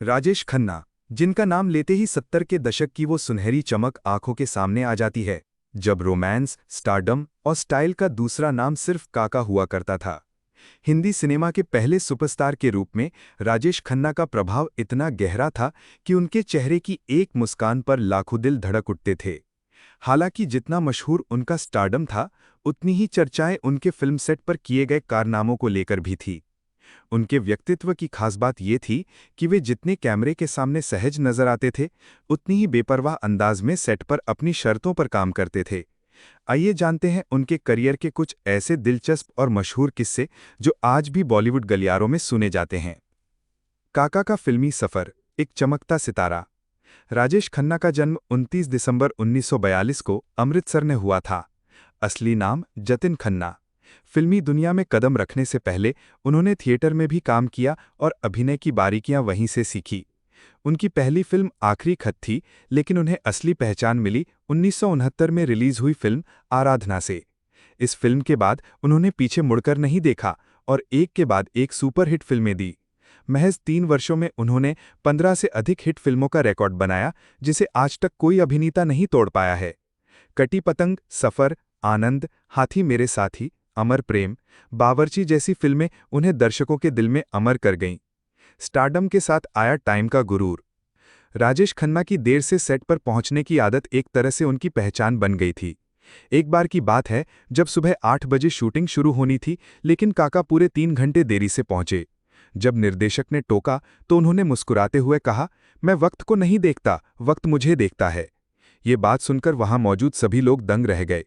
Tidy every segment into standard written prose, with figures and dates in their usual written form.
राजेश खन्ना, जिनका नाम लेते ही 70 के दशक की वो सुनहरी चमक आंखों के सामने आ जाती है, जब रोमांस, स्टारडम और स्टाइल का दूसरा नाम सिर्फ काका हुआ करता था। हिंदी सिनेमा के पहले सुपरस्टार के रूप में राजेश खन्ना का प्रभाव इतना गहरा था कि उनके चेहरे की एक मुस्कान पर लाखों दिल धड़क उठते थे। हालांकि जितना मशहूर उनका स्टारडम था, उतनी ही चर्चाएं उनके फिल्म सेट पर किए गए कारनामों को लेकर भी थी। उनके व्यक्तित्व की खास बात ये थी कि वे जितने कैमरे के सामने सहज नजर आते थे, उतनी ही बेपरवाह अंदाज में सेट पर अपनी शर्तों पर काम करते थे। आइए जानते हैं उनके करियर के कुछ ऐसे दिलचस्प और मशहूर किस्से जो आज भी बॉलीवुड गलियारों में सुने जाते हैं। काका का फिल्मी सफर, एक चमकता सितारा। राजेश खन्ना का जन्म 29 दिसंबर 1942 को अमृतसर में हुआ था। असली नाम जतिन खन्ना। फिल्मी दुनिया में कदम रखने से पहले उन्होंने थिएटर में भी काम किया और अभिनय की बारीकियां वहीं से सीखी। उनकी पहली फिल्म आखिरी खत थी, लेकिन उन्हें असली पहचान मिली 1969 में रिलीज हुई फिल्म आराधना से। इस फिल्म के बाद उन्होंने पीछे मुड़कर नहीं देखा और एक के बाद एक सुपरहिट फिल्में दी। महज 3 वर्षों में उन्होंने 15 से अधिक हिट फिल्मों का रिकॉर्ड बनाया, जिसे आज तक कोई अभिनेता नहीं तोड़ पाया है। कटी पतंग, सफर, आनंद, हाथी मेरे साथी, अमर प्रेम, बावर्ची जैसी फिल्में उन्हें दर्शकों के दिल में अमर कर गईं। स्टारडम के साथ आया टाइम का गुरूर। राजेश खन्ना की देर से सेट पर पहुंचने की आदत एक तरह से उनकी पहचान बन गई थी। एक बार की बात है जब सुबह 8 बजे शूटिंग शुरू होनी थी, लेकिन काका पूरे 3 घंटे देरी से पहुंचे। जब निर्देशक ने टोका तो उन्होंने मुस्कुराते हुए कहा, मैं वक्त को नहीं देखता, वक्त मुझे देखता है। ये बात सुनकर वहां मौजूद सभी लोग दंग रह गए।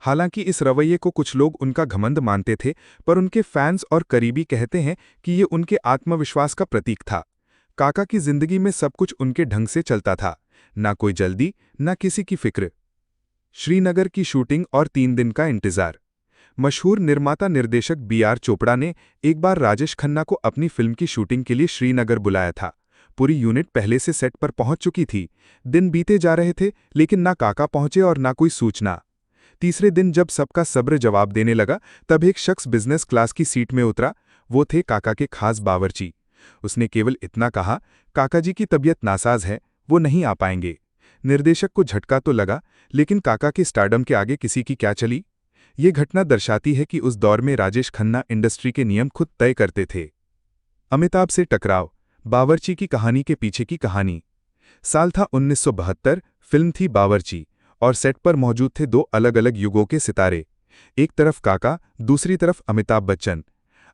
हालांकि इस रवैये को कुछ लोग उनका घमंड मानते थे, पर उनके फैंस और करीबी कहते हैं कि ये उनके आत्मविश्वास का प्रतीक था। काका की जिंदगी में सब कुछ उनके ढंग से चलता था, ना कोई जल्दी, ना किसी की फिक्र। श्रीनगर की शूटिंग और 3 दिन का इंतजार। मशहूर निर्माता निर्देशक बी.आर. चोपड़ा ने एक बार राजेश खन्ना को अपनी फिल्म की शूटिंग के लिए श्रीनगर बुलाया था। पूरी यूनिट पहले से सेट पर पहुंच चुकी थी। दिन बीते जा रहे थे, लेकिन ना काका पहुंचे और ना कोई सूचना। तीसरे दिन जब सबका सब्र जवाब देने लगा, तब एक शख्स बिजनेस क्लास की सीट में उतरा। वो थे काका के खास बावर्ची। उसने केवल इतना कहा, काका जी की तबीयत नासाज है, वो नहीं आ पाएंगे। निर्देशक को झटका तो लगा, लेकिन काका के स्टारडम के आगे किसी की क्या चली। ये घटना दर्शाती है कि उस दौर में राजेश खन्ना इंडस्ट्री के नियम खुद तय करते थे। अमिताभ से टकराव, बावर्ची की कहानी के पीछे की कहानी। साल था 1972, फिल्म थी बावर्ची और सेट पर मौजूद थे 2 अलग-अलग युगों के सितारे। एक तरफ काका, दूसरी तरफ अमिताभ बच्चन।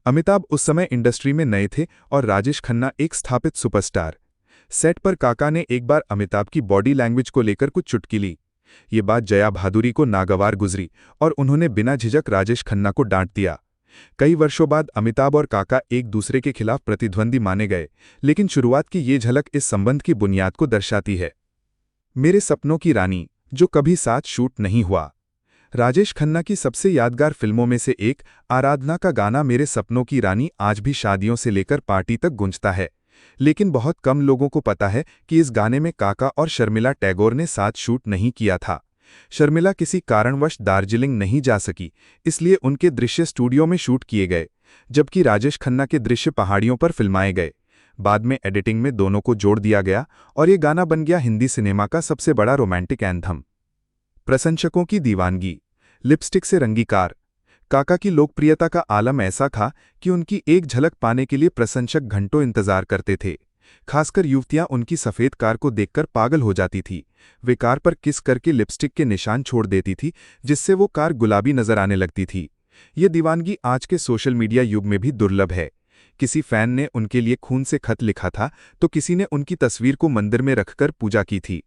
अमिताभ उस समय इंडस्ट्री में नए थे और राजेश खन्ना एक स्थापित सुपरस्टार। सेट पर काका ने एक बार अमिताभ की बॉडी लैंग्वेज को लेकर कुछ चुटकी ली। ये बात जया भादुरी को नागवार गुजरी और उन्होंने बिना झिझक राजेश खन्ना को डांट दिया। कई वर्षों बाद अमिताभ और काका एक दूसरे के खिलाफ प्रतिद्वंदी माने गए, लेकिन शुरुआत की ये झलक इस संबंध की बुनियाद को दर्शाती है। मेरे सपनों की रानी, जो कभी साथ शूट नहीं हुआ। राजेश खन्ना की सबसे यादगार फिल्मों में से एक आराधना का गाना मेरे सपनों की रानी आज भी शादियों से लेकर पार्टी तक गूंजता है। लेकिन बहुत कम लोगों को पता है कि इस गाने में काका और शर्मिला टैगोर ने साथ शूट नहीं किया था। शर्मिला किसी कारणवश दार्जिलिंग नहीं जा सकी, इसलिए उनके दृश्य स्टूडियो में शूट किए गए, जबकि राजेश खन्ना के दृश्य पहाड़ियों पर फिल्माए गए। बाद में एडिटिंग में दोनों को जोड़ दिया गया और ये गाना बन गया हिंदी सिनेमा का सबसे बड़ा रोमांटिक एंथम। प्रशंसकों की दीवानगी, लिपस्टिक से रंगी कार। काका की लोकप्रियता का आलम ऐसा था कि उनकी एक झलक पाने के लिए प्रशंसक घंटों इंतजार करते थे। खासकर युवतियां उनकी सफेद कार को देखकर पागल हो जाती थी। वे कार पर किस करके लिपस्टिक के निशान छोड़ देती थी, जिससे वो कार गुलाबी नजर आने लगती थी। ये दीवानगी आज के सोशल मीडिया युग में भी दुर्लभ है। किसी फैन ने उनके लिए खून से खत लिखा था, तो किसी ने उनकी तस्वीर को मंदिर में रखकर पूजा की थी।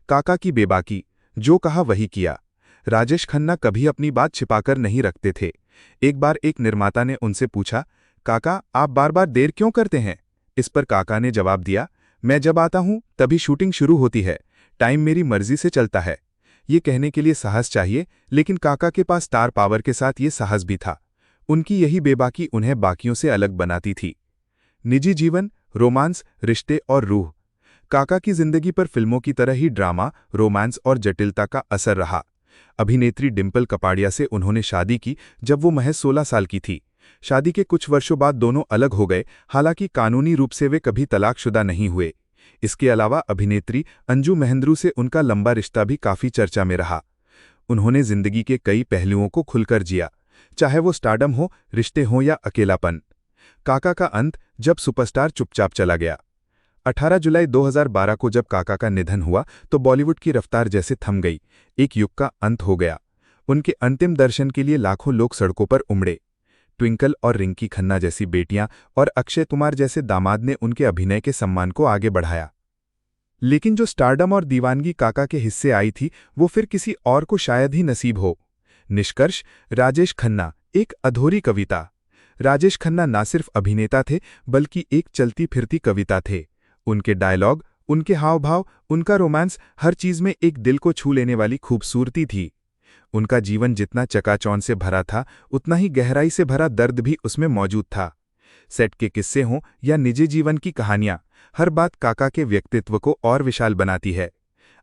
काका की बेबाकी, जो कहा वही किया। राजेश खन्ना कभी अपनी बात छिपाकर नहीं रखते थे। एक बार एक निर्माता ने उनसे पूछा, काका आप बार बार देर क्यों करते हैं? इस पर काका ने जवाब दिया, मैं जब आता हूं तभी शूटिंग शुरू होती है, टाइम मेरी मर्जी से चलता है। ये कहने के लिए साहस चाहिए, लेकिन काका के पास स्टार पावर के साथ ये साहस भी था। उनकी यही बेबाकी उन्हें बाकियों से अलग बनाती थी। निजी जीवन, रोमांस, रिश्ते और रूह। काका की जिंदगी पर फिल्मों की तरह ही ड्रामा, रोमांस और जटिलता का असर रहा। अभिनेत्री डिंपल कपाड़िया से उन्होंने शादी की जब वो महज 16 साल की थी। शादी के कुछ वर्षों बाद दोनों अलग हो गए, हालांकि कानूनी रूप से वे कभी तलाकशुदा नहीं हुए। इसके अलावा अभिनेत्री अंजू महेंद्रू से उनका लंबा रिश्ता भी काफी चर्चा में रहा। उन्होंने जिंदगी के कई पहलुओं को खुलकर जिया, चाहे वो स्टारडम हो, रिश्ते हों या अकेलापन। काका का अंत, जब सुपरस्टार चुपचाप चला गया। 18 जुलाई 2012 को जब काका का निधन हुआ तो बॉलीवुड की रफ्तार जैसे थम गई, एक युग का अंत हो गया। उनके अंतिम दर्शन के लिए लाखों लोग सड़कों पर उमड़े। ट्विंकल और रिंकी खन्ना जैसी बेटियां और अक्षय कुमार जैसे दामाद ने उनके अभिनय के सम्मान को आगे बढ़ाया। लेकिन जो स्टारडम और दीवानगी काका के हिस्से आई थी, वो फिर किसी और को शायद ही नसीब हो। निष्कर्ष, राजेश खन्ना, एक अधूरी कविता। राजेश खन्ना ना सिर्फ अभिनेता थे, बल्कि एक चलती फिरती कविता थे। उनके डायलॉग, उनके हावभाव, उनका रोमांस, हर चीज में एक दिल को छू लेने वाली खूबसूरती थी। उनका जीवन जितना चकाचौंध से भरा था, उतना ही गहराई से भरा दर्द भी उसमें मौजूद था। सेट के किस्से हों या निजी जीवन की कहानियां, हर बात काका के व्यक्तित्व को और विशाल बनाती है।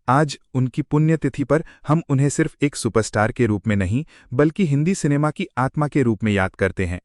आज उनकी पुण्यतिथि पर हम उन्हें सिर्फ एक सुपरस्टार के रूप में नहीं, बल्कि हिंदी सिनेमा की आत्मा के रूप में याद करते हैं।